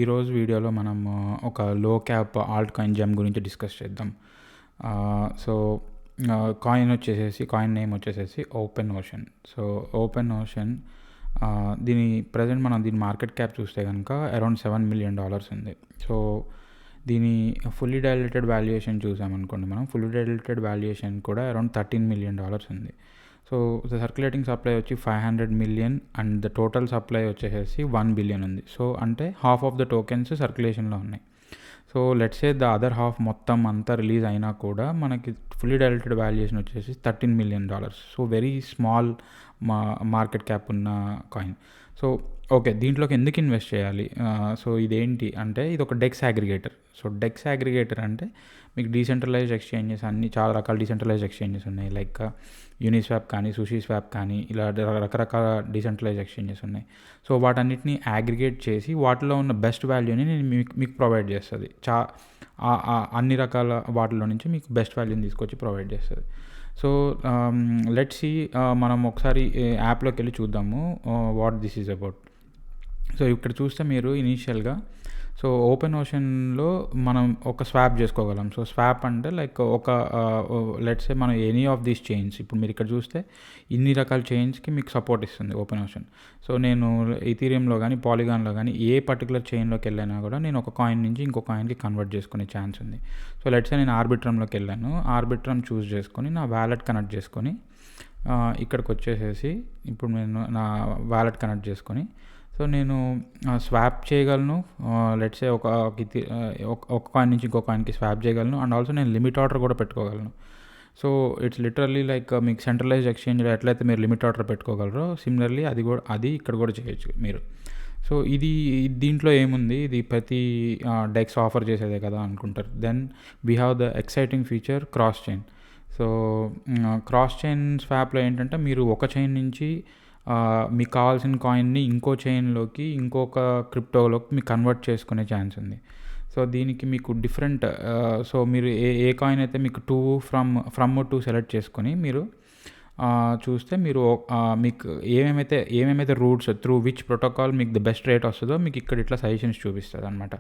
ఈరోజు వీడియోలో మనం ఒక లో క్యాప్ ఆల్ట్ కాయిన్ జెమ్ గురించి డిస్కస్ చేద్దాం. సో కాయిన్ నేమ్ వచ్చేసేసి open ocean. So open ocean దీని ప్రజెంట్ మనం దీని మార్కెట్ క్యాప్ చూస్తే కనుక అరౌండ్ $7 million ఉంది. సో దీని ఫుల్లీ డైల్యూటెడ్ వాల్యుయేషన్ చూసామనుకోండి, మనం ఫుల్లీ డైల్యూటెడ్ వాల్యుయేషన్ కూడా అరౌండ్ $13 million ఉంది. సో ద సర్క్యులేటింగ్ సప్లై వచ్చి 500 million and the total supply వచ్చేసి 1 billion ఉంది. సో అంటే హాఫ్ ఆఫ్ ద టోకెన్స్ సర్క్యులేషన్లో ఉన్నాయి. So let's say the other half మొత్తం అంతా రిలీజ్ అయినా కూడా మనకి ఫుల్లీ డైల్యూటెడ్ వాల్యుయేషన్ వచ్చేసి $13 million. So very small market cap ఉన్న కాయిన్. సో ఓకే, దీంట్లోకి ఎందుకు ఇన్వెస్ట్ చేయాలి? సో ఇదేంటి అంటే ఇది ఒక dex aggregator. So dex aggregator అంటే మీకు డీసెంట్రలైజ్డ్ ఎక్స్చేంజెస్ అన్ని చాలా రకాల డీసెంట్రలైజ్డ్ ఎక్స్చేంజెస్ ఉన్నాయి. లైక్ యూనిస్వాప్ కానీ, సుషీ స్వాప్ కానీ, ఇలా రకరకాల డీసెంట్రలైజ్డ్ ఎక్స్చేంజెస్ ఉన్నాయి. సో వాటన్నిటిని అగ్రిగేట్ చేసి వాటిలో ఉన్న బెస్ట్ వాల్యూని నేను మీకు ప్రొవైడ్ చేస్తుంది. అన్ని రకాల వాటిలో నుంచి మీకు బెస్ట్ వాల్యూని తీసుకొచ్చి ప్రొవైడ్ చేస్తుంది. సో లెట్స్ సీ, మనం ఒకసారి యాప్లోకి వెళ్ళి చూద్దాము what this is about. So ఇక్కడ చూస్తే మీరు ఇనీషియల్గా సో ఓపెన్ ఓషన్లో మనం ఒక స్వాప్ చేసుకోగలం. సో స్వాప్ అంటే లైక్ ఒక లెట్స్ సే మనం ఎనీ ఆఫ్ దీస్ చైన్స్, ఇప్పుడు మీరు ఇక్కడ చూస్తే ఇన్ని రకాల చైన్స్కి మీకు సపోర్ట్ ఇస్తుంది ఓపెన్ ఓషన్. సో నేను ఈథీరియంలో కానీ, పాలిగాన్లో కానీ ఏ పర్టికులర్ చైన్లోకి వెళ్ళినా కూడా నేను ఒక కాయిన్ నుంచి ఇంకో కాయిన్కి కన్వర్ట్ చేసుకునే ఛాన్స్ ఉంది. సో లెట్స్ సే నేను ఆర్బిట్రమ్లోకి వెళ్ళాను, ఆర్బిట్రమ్ చూస్ చేసుకొని నా వ్యాలెట్ కనెక్ట్ చేసుకొని ఇక్కడికి వచ్చేసేసి ఇప్పుడు నేను నా వ్యాలెట్ కనెక్ట్ చేసుకొని సో నేను స్వాప్ చేయగలను. లెట్స్ సే ఒక కాయిన్ నుంచి ఇంకో కాయిన్కి స్వాప్ చేయగలను. అండ్ ఆల్సో నేను లిమిట్ ఆర్డర్ కూడా పెట్టుకోగలను. సో ఇట్స్ లిటరల్లీ లైక్ మీకు సెంట్రలైజ్డ్ ఎక్స్చేంజ్లో ఎట్లయితే మీరు లిమిట్ ఆర్డర్ పెట్టుకోగలరో సిమిలర్లీ అది ఇక్కడ కూడా చేయొచ్చు మీరు. సో దీంట్లో ఏముంది, ఇది ప్రతి డెక్స్ ఆఫర్ చేసేదే కదా అనుకుంటారు. Then we have the exciting feature cross chain. So cross chain స్వాప్లో ఏంటంటే మీరు ఒక చైన్ నుంచి మీకు కావాల్సిన కాయిన్ని ఇంకో చైన్లోకి, ఇంకొక క్రిప్టోలోకి మీకు కన్వర్ట్ చేసుకునే ఛాన్స్ ఉంది. సో దీనికి మీకు డిఫరెంట్ సో మీరు ఏ కాయిన్ అయితే మీకు ఫ్రమ్ టు సెలెక్ట్ చేసుకొని మీరు చూస్తే మీరు మీకు ఏమేమైతే రూట్స్ త్రూ విచ్ ప్రోటోకాల్ మీకు ద బెస్ట్ రేట్ వస్తుందో మీకు ఇక్కడ ఇట్లా సజెషన్స్ చూపిస్తుంది అనమాట.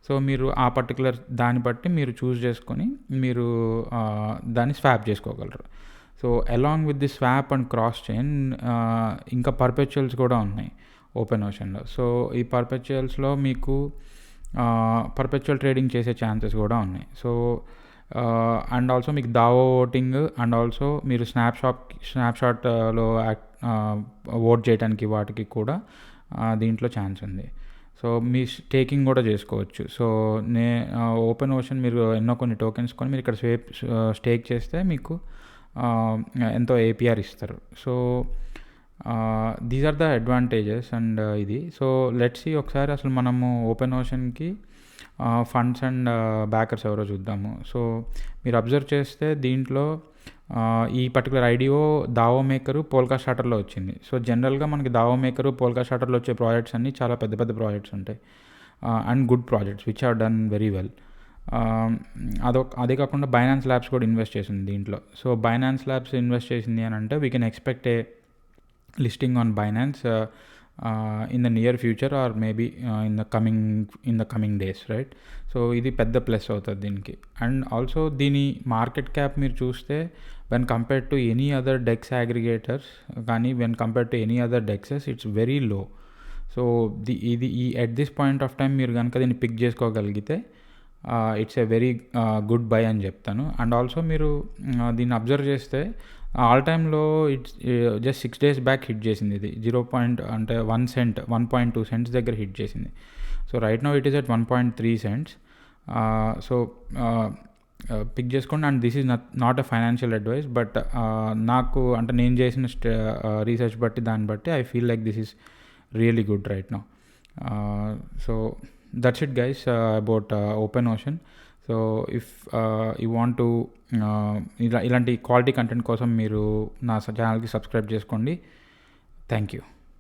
సో మీరు ఆ పర్టికులర్ దాన్ని బట్టి మీరు చూస్ చేసుకొని మీరు దాన్ని స్వాప్ చేసుకోగలరు. So along with the swap and cross chain ఇంకా పర్పెచువల్స్ కూడా ఉన్నాయి ఓపెన్ ఓషన్లో. సో ఈ పర్పెచువల్స్లో మీకు పర్పెచువల్ ట్రేడింగ్ చేసే ఛాన్సెస్ కూడా ఉన్నాయి. సో అండ్ ఆల్సో మీకు దావో ఓటింగ్ అండ్ ఆల్సో మీరు స్నాప్షాట్లో ఓట్ చేయడానికి వాటికి కూడా దీంట్లో ఛాన్స్ ఉంది. సో మీ స్టేకింగ్ కూడా చేసుకోవచ్చు. సో ఓపెన్ ఓషన్ మీరు ఎన్నో కొన్ని టోకెన్స్ కొని మీరు ఇక్కడ స్టేక్ చేస్తే మీకు ఎంతో ఏపీఆర్ ఇస్తారు. So these are the advantages and ఇది. సో లెట్స్ సీ ఒకసారి అసలు మనము ఓపెన్ ఓషన్కి ఫండ్స్ అండ్ బ్యాకర్స్ ఎవరో చూద్దాము. సో మీరు అబ్జర్వ్ చేస్తే దీంట్లో ఈ పర్టికులర్ ఐడియో దావో మేకరు, పోల్కా స్టార్టర్లో వచ్చింది. సో జనరల్గా మనకి దావో మేకరు, పోల్కా స్టార్టర్లో వచ్చే ప్రాజెక్ట్స్ అన్నీ చాలా పెద్ద పెద్ద ప్రాజెక్ట్స్ ఉంటాయి and good projects which have done very well. అదే కాకుండా బైనాన్స్ ల్యాబ్స్ కూడా ఇన్వెస్ట్ చేసింది దీంట్లో. సో బైనాన్స్ ల్యాబ్స్ ఇన్వెస్ట్ చేసింది అని అంటే we can expect a listing on Binance in the near future or maybe in the coming days, right? So ఇది పెద్ద ప్లస్ అవుతుంది దీనికి. అండ్ ఆల్సో దీని మార్కెట్ క్యాప్ మీరు చూస్తే when compare to any other DEX aggregators కానీ when compare to any other DEXes it's very low. So ఇది at this point of time మీరు కనుక దీన్ని పిక్ చేసుకోగలిగితే it's a very good buy అని చెప్తాను. అండ్ ఆల్సో మీరు దీన్ని అబ్జర్వ్ చేస్తే ఆల్ టైమ్లో it's just 6 days back hit చేసింది. ఇది 1.2 cents దగ్గర హిట్ చేసింది. So right now it is at 1.3 cents. So pick చేసుకోండి. And this is not a financial advice, but నాకు అంటే నేను చేసిన రీసెర్చ్ బట్టి దాన్ని బట్టి I feel like this is really good right now. So that's it guys about open ocean. So if you want to ఇలాంటి quality content కోసం మీరు నా ఛానల్కి సబ్స్క్రైబ్ చేసుకోండి. Thank you.